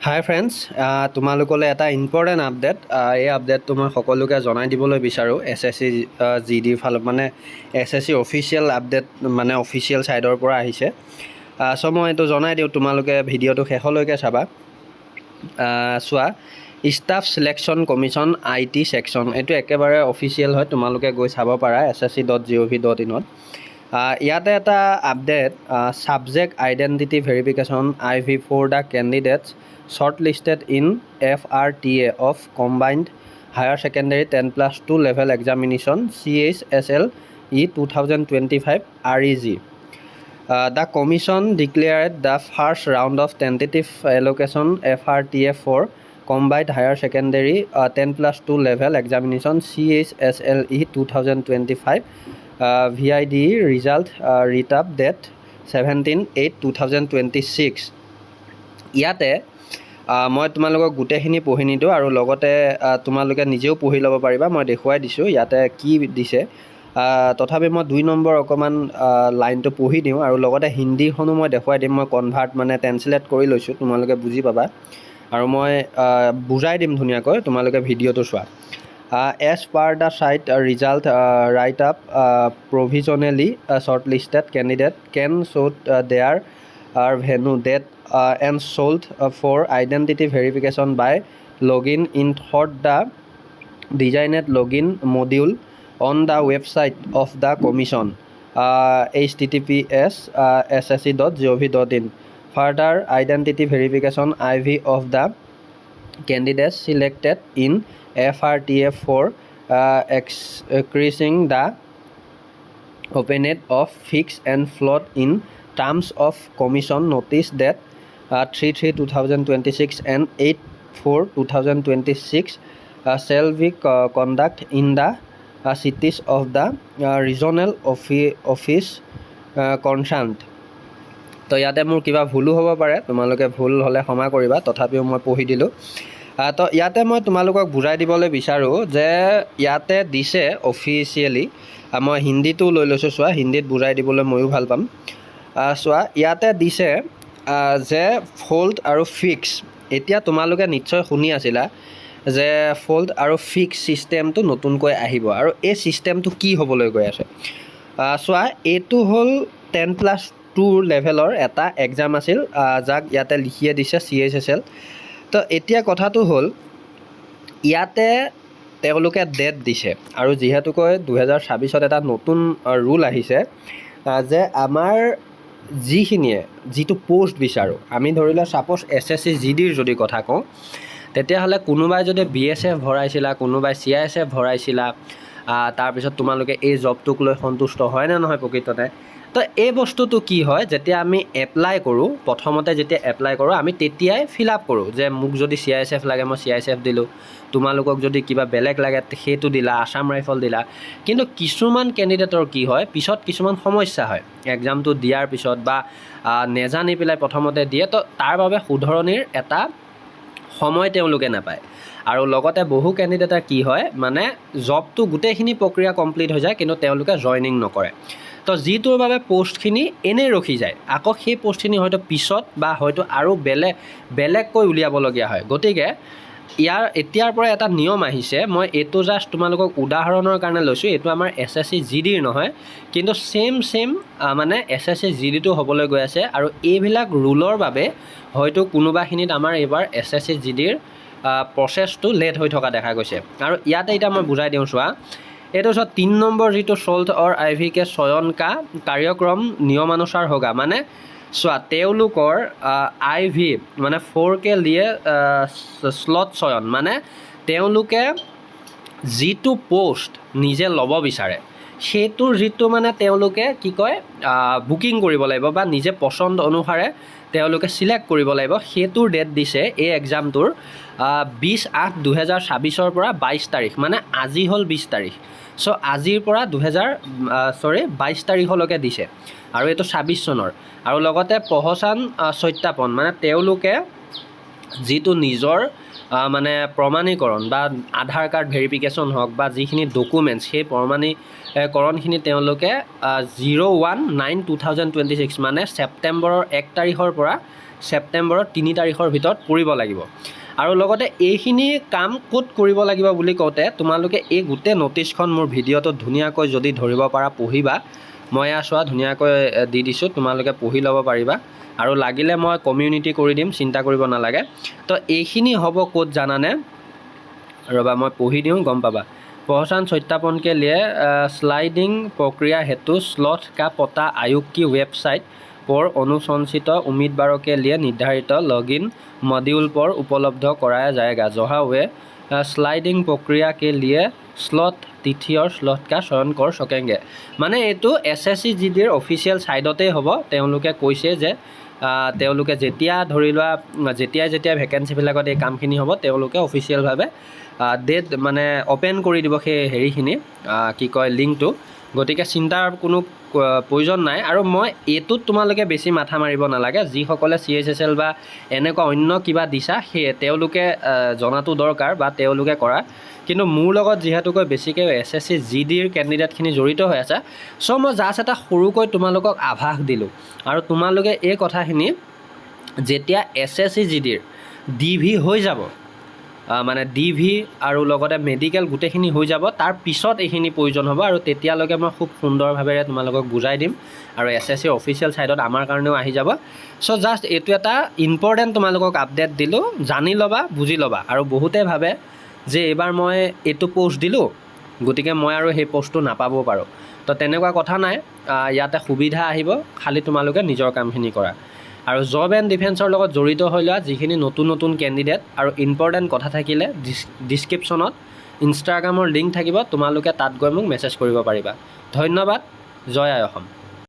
হাই friends, তোমালোকলৈ এটা important update. এই আপডেটটো মই সকলোকে জনাই দিবলৈ বিচাৰোঁ। SSC GDৰ ফালত মানে SSC অফিচিয়েল আপডেট মানে অফিচিয়েল ছাইডৰ পৰা আহিছে। চ' মই এইটো জনাই দিওঁ, তোমালোকে ভিডিঅ'টো শেষলৈকে চাবা। চোৱা, staff selection commission IT section, এইটো একেবাৰে অফিচিয়েল হয়, তোমালোকে গৈ চাব পাৰা ssc.gov.in ত। ইয়াতে এটা update, subject identity verification IV for the candidates shortlisted in FRTA of Combined Higher Secondary 10+2 Level Examination CHSLE 2025 REG. The Commission declared the first round of tentative allocation FRTA for Combined Higher Secondary 10+2 Level Examination CHSLE 2025 VID result retab date 17/8/2026. ইয়াতে মই তোমালোকক গোটেইখিনি পঢ়ি নিদিওঁ আৰু লগতে তোমালোকে নিজেও পঢ়ি ল'ব পাৰিবা। মই দেখুৱাই দিছোঁ ইয়াতে কি দিছে। তথাপি মই 2 নম্বৰ অকণমান লাইনটো পঢ়ি দিওঁ আৰু লগতে হিন্দীখনো মই দেখুৱাই দিম। মই কনভাৰ্ট মানে ট্ৰেন্সলেট কৰি লৈছোঁ, তোমালোকে বুজি পাবা আৰু মই বুজাই দিম ধুনীয়াকৈ, তোমালোকে ভিডিঅ'টো চোৱা। As per the site result write-up, provisionally shortlisted candidate can show their venue date and sold for identity verification by login in through the designed login module on the website of the commission, https ssc.gov.in. Further identity verification IV of the candidates selected in FRTA for increasing the openness of fixed and float in terms of commission notice that 3/3/2026 and 8/4/2026 shall be conduct in the cities of the regional office concerned. তো ইয়াতে মোৰ কিবা ভুলো হ'ব পাৰে, তোমালোকে ভুল হ'লে ক্ষমা কৰিবা, তথাপিও মই পঢ়ি দিলোঁ। তো ইয়াতে মই তোমালোকক বুজাই দিবলৈ বিচাৰোঁ যে ইয়াতে দিছে অফিচিয়েলি, মই হিন্দীটো লৈ লৈছোঁ। চোৱা, হিন্দীত বুজাই দিবলৈ ময়ো ভাল পাম। চোৱা, ইয়াতে দিছে যে ফল্ড আৰু ফিক্স। এতিয়া তোমালোকে নিশ্চয় শুনি আছিলা যে ফল্ড আৰু ফিক্স ছিষ্টেমটো নতুনকৈ আহিব আৰু এই ছিষ্টেমটো কি হ'বলৈ গৈ আছে। চোৱা, এইটো হ'ল 10+2 লেভেলৰ এটা এক্সাম আছিল, যাক ইয়াতে লিখিয়ে দিছে CHSL। তো এতিয়া কথাটো হ'ল, ইয়াতে তেওঁলোকে ডেট দিছে আৰু যিহেতুকৈ 2026 এটা নতুন ৰুল আহিছে যে আমাৰ যিটো পোষ্ট বিচাৰোঁ, আমি ধৰি লওঁ ছাপ'জ SSC GDৰ যদি কথা কওঁ, তেতিয়াহ'লে কোনোবাই যদি BSF ভৰাইছিলা, কোনোবাই CISF ভৰাইছিলা, তাৰপিছত তোমালোকে এই জবটোক লৈ সন্তুষ্ট হয় নে নহয় প্ৰকৃততে। তো এই বস্তুটো কি হয়, যেতিয়া আমি এপ্লাই কৰোঁ, প্ৰথমতে যেতিয়া এপ্লাই কৰোঁ আমি তেতিয়াই ফিল আপ কৰোঁ যে মোক যদি CISF লাগে মই CISF দিলোঁ, তোমালোকক যদি কিবা বেলেগ লাগে সেইটো দিলা, আসাম ৰাইফল দিলা। কিন্তু কিছুমান কেণ্ডিডেটৰ কি হয়, পিছত কিছুমান সমস্যা হয় এক্সামটো দিয়াৰ পিছত, বা নেজানি পেলাই প্ৰথমতে দিয়ে, তো তাৰ বাবে শুধৰণিৰ এটা সময় তেওঁলোকে নাপায়। আৰু লগতে বহু কেণ্ডিডেটৰ কি হয়, মানে জবটো গোটেইখিনি প্ৰক্ৰিয়া কমপ্লিট হৈ যায় কিন্তু তেওঁলোকে জইনিং নকৰে। তো যিটোৰ বাবে পষ্টখিনি এনেই ৰখি যায়, আকৌ সেই পষ্টখিনি হয়তো পিছত বা হয়তো আৰু বেলেগকৈ উলিয়াবলগীয়া হয়। গতিকে এতিয়াৰ পৰা এটা নিয়ম আহিছে, মই এইটো জাষ্ট তোমালোকক উদাহৰণৰ কাৰণে লৈছোঁ, এইটো আমাৰ SSC GDৰ নহয়, কিন্তু ছেম মানে SSC GDটো হ'বলৈ গৈ আছে। আৰু এইবিলাক ৰুলৰ বাবে হয়তো কোনোবাখিনিত আমাৰ এইবাৰ SSC GDৰ প্ৰচেছটো লেট হৈ থকা দেখা গৈছে। আৰু ইয়াতে এতিয়া মই বুজাই দিওঁ। চোৱা, এইটো চোৱা, 3 নম্বৰ যিটো চল্ট অৰ IV के चयन का कार्यक्रम नियमानुसार होगा। মানে চোৱা, তেওঁলোকৰ IV মানে 4 के लिए স্লট চয়ন, মানে তেওঁলোকে যিটো পোষ্ট নিজে ল'ব বিচাৰে সেইটোৰ যিটো মানে তেওঁলোকে কি কয় বুকিং কৰিব লাগিব বা নিজে পচন্দ অনুসাৰে তেওঁলোকে চিলেক্ট কৰিব লাগিব, সেইটোৰ ডেট দিছে এই এক্সামটোৰ 20/8/2026 পৰা 22 তাৰিখ, মানে আজি হ'ল 20 তাৰিখ। চ' আজিৰ পৰা 22 তাৰিখলৈকে দিছে আৰু এইটো 26 চনৰ। আৰু লগতে পহচান সত্যাপন, মানে তেওঁলোকে যিটো নিজৰ মানে প্ৰমাণীকৰণ বা আধাৰ কাৰ্ড ভেৰিফিকেশ্যন হওক বা যিখিনি ডকুমেণ্টছ সেই প্ৰমাণীকৰণখিনি তেওঁলোকে 01/9/2026 মানে ছেপ্টেম্বৰৰ 1 তাৰিখৰ পৰা ছেপ্টেম্বৰৰ 3 তাৰিখৰ ভিতৰত কৰিব লাগিব। আৰু লগতে এইখিনি কাম ক'ত কৰিব লাগিব বুলি কওঁতে তোমালোকে এই গোটেই ন'টিছখন মোৰ ভিডিঅ'টোত ধুনীয়াকৈ যদি ধৰিব পাৰা পঢ়িবা। মই চোৱা ধুনীয়াকৈ দি দিছোঁ, তোমালোকে পঢ়ি ল'ব পাৰিবা। আৰু লাগিলে মই কমিউনিটি কৰি দিম, চিন্তা কৰিব নালাগে। তো এইখিনি হ'ব ক'ত জানানে? ৰ'বা মই পঢ়ি দিওঁ, গম পাবা। पहचान सत्यापन के लिए स्लाइडिंग प्रक्रिया हेतु स्लॉट का पता आयोग की वेबसाइट पर अनुशंसित उम्मीदवारों के लिए निर्धारित लॉगिन मॉड्यूल पर उपलब्ध कराया जाएगा, जहाँ वे स्लाइडिंग प्रक्रिया के लिए स्लॉट तिथि और स्लॉट का चयन कर सकेंगे। माने एटू SSC GDৰ অফিচিয়েল সাইটতে হ'ব। তেওঁলোকে কৈছে যে তেওঁলোকে যেতিয়া ধৰি লোৱা যেতিয়া ভেকেঞ্চিবিলাকত এই কামখিনি হ'ব তেওঁলোকে অফিচিয়েলভাৱে ডেট মানে অপেন কৰি দিব সেই হেৰিখিনি কি কয় লিংকটো। গতিকে চিন্তাৰ কোনো প্ৰয়োজন নাই। আৰু মই এইটোত তোমালোকে বেছি মাথা মাৰিব নালাগে। যিসকলে CHSL বা এনেকুৱা অন্য কিবা দিছা সেই তেওঁলোকে জনাটো দৰকাৰ বা তেওঁলোকে কৰা। কিন্তু মোৰ লগত যিহেতুকৈ বেছিকৈ SSC GDৰ কেণ্ডিডেটখিনি জড়িত হৈ আছে, চ' মই জাষ্ট এটা সৰুকৈ তোমালোকক আভাস দিলোঁ। আৰু তোমালোকে এই কথাখিনি যেতিয়া SSC GDৰ DV হৈ যাব, মানে DV আৰু লগতে মেডিকেল গোটেইখিনি হৈ যাব, তাৰ পিছত এইখিনি প্ৰয়োজন হ'ব। আৰু তেতিয়ালৈকে মই খুব সুন্দৰভাৱে তোমালোকক বুজাই দিম আৰু SSC অফিচিয়েল ছাইটত আমাৰ কাৰণেও আহি যাব। চ' জাষ্ট এইটো এটা ইম্পৰ্টেণ্ট তোমালোকক আপডেট দিলোঁ, জানি ল'বা, বুজি ল'বা। আৰু বহুতে ভাবে যে এইবাৰ মই এইটো পোষ্ট দিলোঁ গতিকে মই আৰু সেই পোষ্টটো নাপাবও পাৰোঁ। তো তেনেকুৱা কথা নাই, ইয়াতে সুবিধা আহিব, খালি তোমালোকে নিজৰ কামখিনি কৰা। আৰু জব এণ্ড ডিফেন্সৰ লগত জড়িত হৈ লোৱা যিখিনি নতুন কেণ্ডিডেট আৰু ইম্পৰ্টেণ্ট কথা থাকিলে ডিছক্ৰিপশ্যনত ইনষ্টাগ্ৰামৰ লিংক থাকিব, তোমালোকে তাত গৈ মোক মেছেজ কৰিব পাৰিবা। ধন্যবাদ। জয় আই অসম।